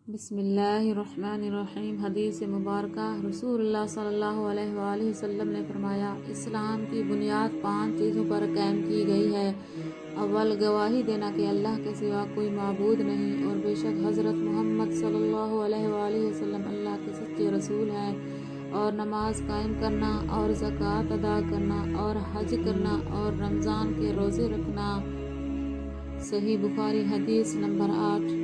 بسم اللہ الرحمن الرحیم۔ حدیث مبارکہ۔ رسول اللہ صلی اللہ علیہ وآلہ وسلم نے فرمایا، اسلام کی بنیاد 5 چیزوں پر قائم کی گئی ہے۔ اول، گواہی دینا کہ اللہ کے سوا کوئی معبود نہیں اور بے شک حضرت محمد صلی اللہ علیہ وآلہ وسلم اللہ کے سچے رسول ہیں، اور نماز قائم کرنا اور زکوٰۃ ادا کرنا اور حج کرنا اور رمضان کے روزے رکھنا۔ صحیح بخاری حدیث نمبر 8۔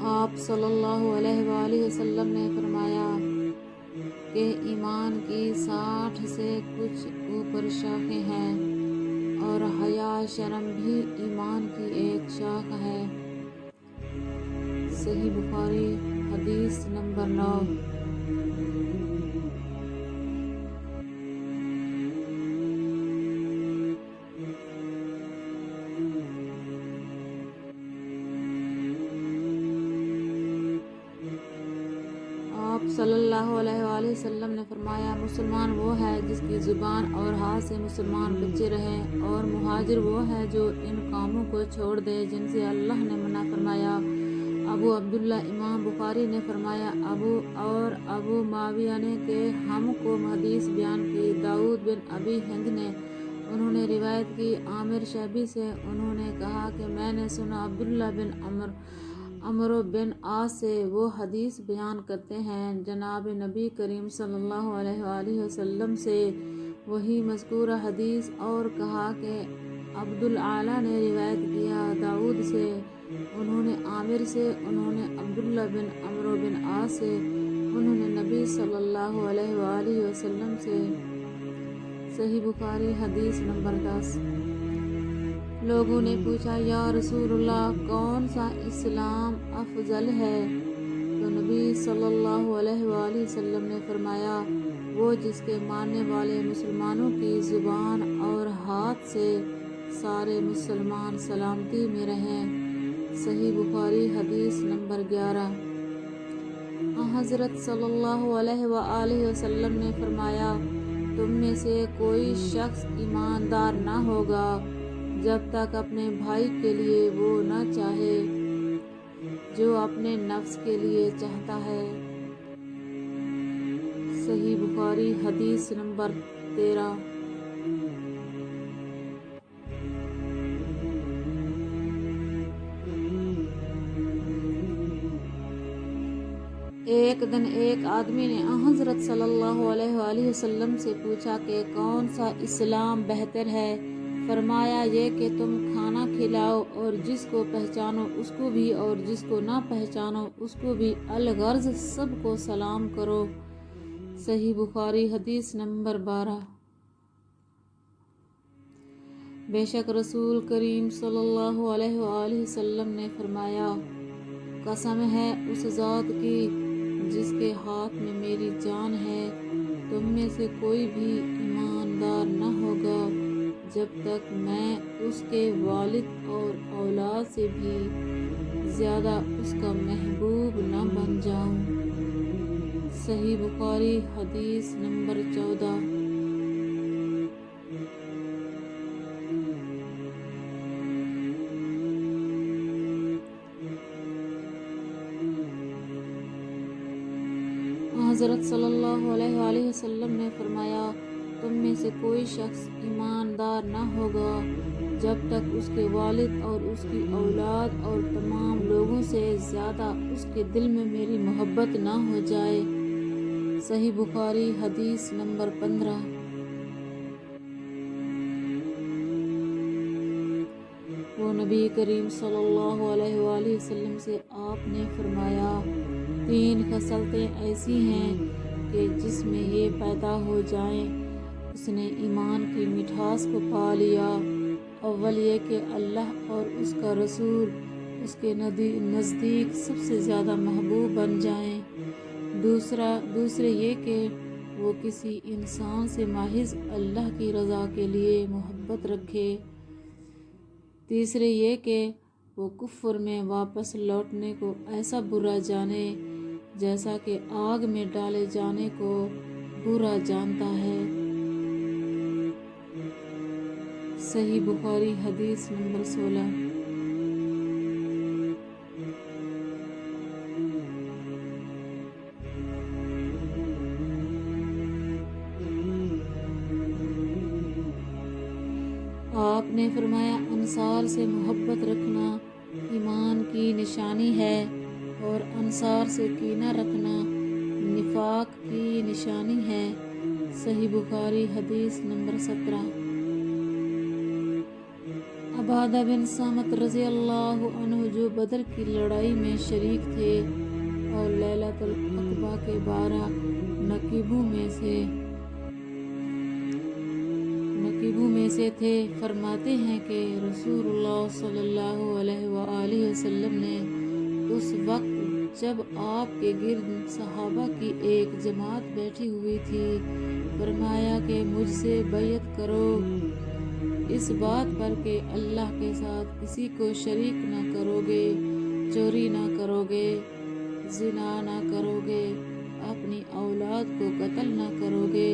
آپ صلی اللہ علیہ وآلہ وسلم نے فرمایا کہ ایمان کی 60 سے کچھ اوپر شاخیں ہیں، اور حیا شرم بھی ایمان کی ایک شاخ ہے۔ صحیح بخاری حدیث نمبر 9۔ آپ صلی اللہ علیہ وآلہ وسلم نے فرمایا، مسلمان وہ ہے جس کی زبان اور ہاتھ سے مسلمان بچے رہیں، اور مہاجر وہ ہے جو ان کاموں کو چھوڑ دے جن سے اللہ نے منع فرمایا۔ ابو عبداللہ امام بخاری نے فرمایا، ابو معاویہ نے کہ ہم کو حدیث بیان کی۔ داؤد بن ابی ہند نے، انہوں نے روایت کی عامر شعبی سے، انہوں نے کہا کہ میں نے سنا عبداللہ بن عمرو بن عاص سے، وہ حدیث بیان کرتے ہیں جناب نبی کریم صلی اللہ علیہ وآلہ وسلم سے وہی مذکورہ حدیث، اور کہا کہ عبدالعالی نے روایت کیا داؤد سے، انہوں نے عامر سے، انہوں نے عبداللہ بن عمرو بن عاص سے، انہوں نے نبی صلی اللہ علیہ وآلہ وسلم سے۔ صحیح بخاری حدیث نمبر 10۔ لوگوں نے پوچھا، یا رسول اللہ، کون سا اسلام افضل ہے؟ تو نبی صلی اللہ علیہ وآلہ وسلم نے فرمایا، وہ جس کے ماننے والے مسلمانوں کی زبان اور ہاتھ سے سارے مسلمان سلامتی میں رہیں۔ صحیح بخاری حدیث نمبر 11۔ حضرت صلی اللہ علیہ وآلہ وسلم نے فرمایا، تم میں سے کوئی شخص ایماندار نہ ہوگا جب تک اپنے بھائی کے لیے وہ نہ چاہے جو اپنے نفس کے لیے چاہتا ہے۔ صحیح بخاری حدیث نمبر 13۔ ایک دن ایک آدمی نے حضرت صلی اللہ علیہ وآلہ وسلم سے پوچھا کہ کون سا اسلام بہتر ہے؟ فرمایا، یہ کہ تم کھانا کھلاؤ اور جس کو پہچانو اس کو بھی اور جس کو نہ پہچانو اس کو بھی، الغرض سب کو سلام کرو۔ صحیح بخاری حدیث نمبر 12۔ بے شک رسول کریم صلی اللہ علیہ وآلہ وسلم نے فرمایا، قسم ہے اس ذات کی جس کے ہاتھ میں میری جان ہے، تم میں سے کوئی بھی ایماندار نہ ہوگا جب تک میں اس کے والد اور اولاد سے بھی زیادہ اس کا محبوب نہ بن جاؤں۔ صحیح بخاری حدیث نمبر 14۔ حضرت صلی اللہ علیہ وآلہ وسلم نے فرمایا، تم میں سے کوئی شخص ایماندار نہ ہوگا جب تک اس کے والد اور اس کی اولاد اور تمام لوگوں سے زیادہ اس کے دل میں میری محبت نہ ہو جائے۔ صحیح بخاری حدیث نمبر 15۔ وہ نبی کریم صلی اللہ علیہ وآلہ وسلم سے آپ نے فرمایا، 3 خصلتیں ایسی ہیں کہ جس میں یہ پیدا ہو جائیں اس نے ایمان کی مٹھاس کو پا لیا۔ اول یہ کہ اللہ اور اس کا رسول اس کے نزدیک سب سے زیادہ محبوب بن جائیں۔ دوسرے یہ کہ وہ کسی انسان سے محض اللہ کی رضا کے لیے محبت رکھے۔ تیسرے یہ کہ وہ کفر میں واپس لوٹنے کو ایسا برا جانے جیسا کہ آگ میں ڈالے جانے کو برا جانتا ہے۔ صحیح بخاری حدیث نمبر 16۔ نے فرمایا انصار سے محبت رکھنا ایمان کی نشانی ہے اور انصار سے کینہ رکھنا نفاق کی نشانی ہے۔ صحیح بخاری حدیث نمبر 17۔ عبادہ بن صامت رضی اللہ عنہ جو بدر کی لڑائی میں شریک تھے اور لیلۃ العقبہ کے 12 نقیبوں میں سے تھے، فرماتے ہیں کہ رسول اللہ صلی اللہ علیہ وآلہ وسلم نے اس وقت جب آپ کے گرد صحابہ کی ایک جماعت بیٹھی ہوئی تھی فرمایا کہ مجھ سے بیعت کرو اس بات پر کہ اللہ کے ساتھ کسی کو شریک نہ کرو گے، چوری نہ کرو گے، زنا نہ کرو گے، اپنی اولاد کو قتل نہ کرو گے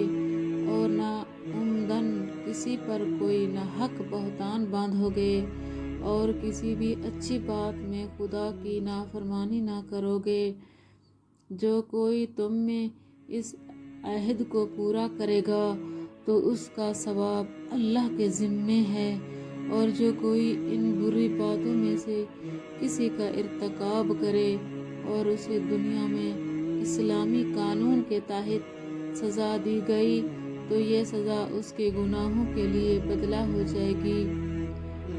اور نہ عمدن کسی پر کوئی ناحق بہتان باندھو گے اور کسی بھی اچھی بات میں خدا کی نافرمانی نہ کرو گے۔ جو کوئی تم میں اس عہد کو پورا کرے گا تو اس کا ثواب اللہ کے ذمے ہے، اور جو کوئی ان بری باتوں میں سے کسی کا ارتکاب کرے اور اسے دنیا میں اسلامی قانون کے تحت سزا دی گئی تو یہ سزا اس کے گناہوں کے لیے بدلہ ہو جائے گی،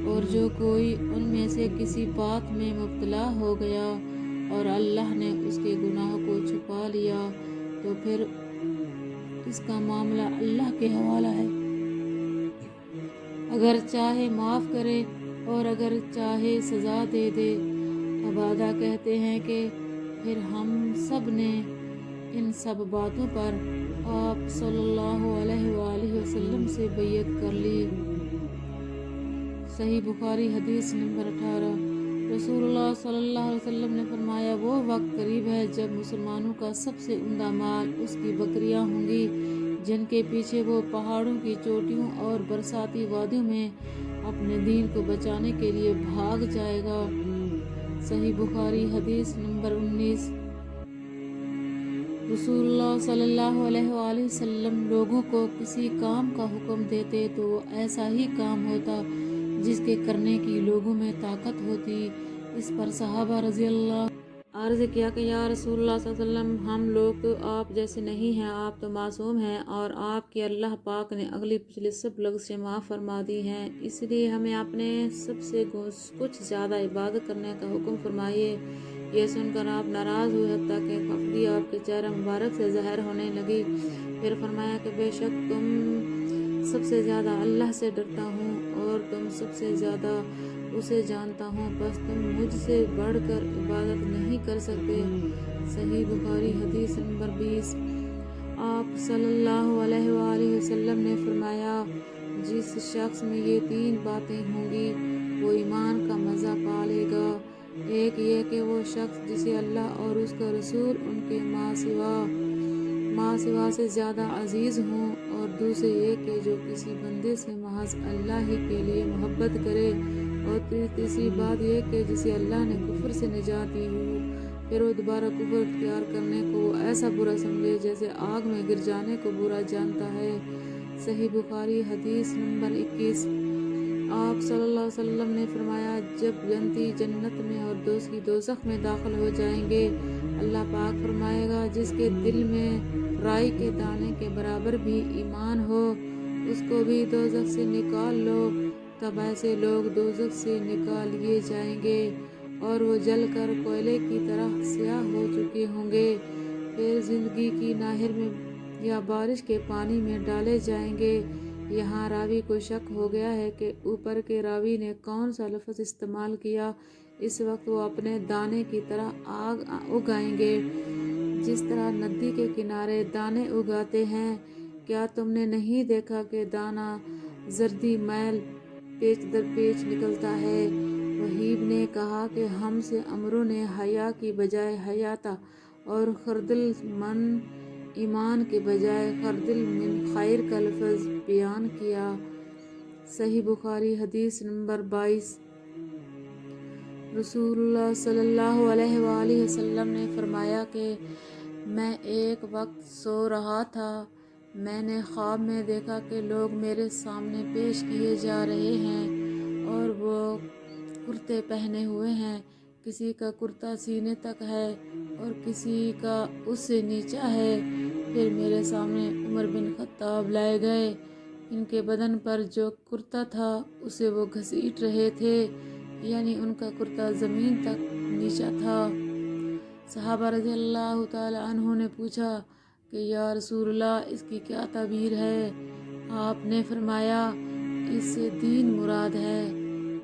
اور جو کوئی ان میں سے کسی بات میں مبتلا ہو گیا اور اللہ نے اس کے گناہ کو چھپا لیا تو پھر اس کا معاملہ اللہ کے حوالہ ہے، اگر چاہے معاف کرے اور اگر چاہے سزا دے دے۔ عبادہ کہتے ہیں کہ پھر ہم سب نے ان سب باتوں پر آپ صلی اللہ علیہ وآلہ وسلم سے بیعت کر لی۔ صحیح بخاری حدیث نمبر 18۔ رسول اللہ صلی اللہ علیہ وسلم نے فرمایا وہ وقت قریب ہے جب مسلمانوں کا سب سے عمدہ مال اس کی بکریاں ہوں گی جن کے پیچھے وہ پہاڑوں کی چوٹیوں اور برساتی وادیوں میں اپنے دین کو بچانے کے لیے بھاگ جائے گا۔ صحیح بخاری حدیث نمبر 19۔ رسول اللہ صلی اللہ علیہ وآلہ وسلم لوگوں کو کسی کام کا حکم دیتے تو وہ ایسا ہی کام ہوتا جس کے کرنے کی لوگوں میں طاقت ہوتی۔ اس پر صحابہ رضی اللہ عرض کیا کہ یا رسول اللہ صلی اللہ علیہ وسلم ہم لوگ تو آپ جیسے نہیں ہیں، آپ تو معصوم ہیں اور آپ کی اللہ پاک نے اگلی پچھلی سب لغزشیں معاف فرما دی ہیں، اس لیے ہمیں اپنے سب سے کچھ زیادہ عبادت کرنے کا حکم فرمائیے۔ یہ سن کر آپ ناراض ہوئے حتیٰ کہ خفگی آپ کے چہرہ مبارک سے ظاہر ہونے لگی، پھر فرمایا کہ بے شک تم سب سے زیادہ اللہ سے ڈرتا ہوں اور تم سب سے زیادہ اسے جانتا ہوں، بس تم مجھ سے بڑھ کر عبادت نہیں کر سکتے۔ صحیح بخاری حدیث نمبر 20۔ آپ صلی اللہ علیہ وآلہ وسلم نے فرمایا جس شخص میں یہ 3 باتیں ہوں گی وہ ایمان کا مزہ پا لے گا، ایک یہ کہ وہ شخص جسے اللہ اور اس کا رسول ان کے ماں سوا سے زیادہ عزیز ہوں، اور دوسرے یہ کہ جو کسی بندے سے محض اللہ ہی کے لیے محبت کرے، اور تیسری بات یہ کہ جسے اللہ نے کفر سے نجات دی ہو پھر وہ دوبارہ کفر اختیار کرنے کو وہ ایسا برا سمجھے جیسے آگ میں گر جانے کو برا جانتا ہے۔ صحیح بخاری حدیث نمبر 21۔ آپ صلی اللہ علیہ وسلم نے فرمایا جب جنتی جنت میں اور دوزخی دوزخ میں داخل ہو جائیں گے اللہ پاک فرمائے گا جس کے دل میں رائی کے دانے کے برابر بھی ایمان ہو اس کو بھی دوزخ سے نکال لو، تب ایسے لوگ دوزخ سے نکال لیے جائیں گے اور وہ جل کر کوئلے کی طرح سیاہ ہو چکے ہوں گے، پھر زندگی کی نہر میں یا بارش کے پانی میں ڈالے جائیں گے۔ یہاں راوی کو شک ہو گیا ہے کہ اوپر کے راوی نے کون سا لفظ استعمال کیا، اس وقت وہ اپنے دانے کی طرح آگ اگائیں گے جس طرح ندی کے کنارے دانے اگاتے ہیں، کیا تم نے نہیں دیکھا کہ دانہ زردی میل پیچ در پیچ نکلتا ہے؟ وہیب نے کہا کہ ہم سے عمرو نے حیا کی بجائے حیاتا اور خردل من ایمان کے بجائے خردل من خیر کا لفظ بیان کیا۔ صحیح بخاری حدیث نمبر 22۔ رسول اللہ صلی اللہ علیہ وآلہ وسلم نے فرمایا کہ میں ایک وقت سو رہا تھا، میں نے خواب میں دیکھا کہ لوگ میرے سامنے پیش کیے جا رہے ہیں اور وہ کرتے پہنے ہوئے ہیں، کسی کا کرتا سینے تک ہے اور کسی کا اس سے نیچا ہے۔ پھر میرے سامنے عمر بن خطاب لائے گئے، ان کے بدن پر جو کرتا تھا اسے وہ گھسیٹ رہے تھے، یعنی ان کا کرتا زمین تک نیچا تھا۔ صحابہ رضی اللہ تعالی عنہ نے پوچھا کہ یا رسول اللہ اس کی کیا تعبیر ہے؟ آپ نے فرمایا اس سے دین مراد ہے۔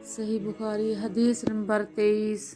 صحیح بخاری حدیث نمبر 23۔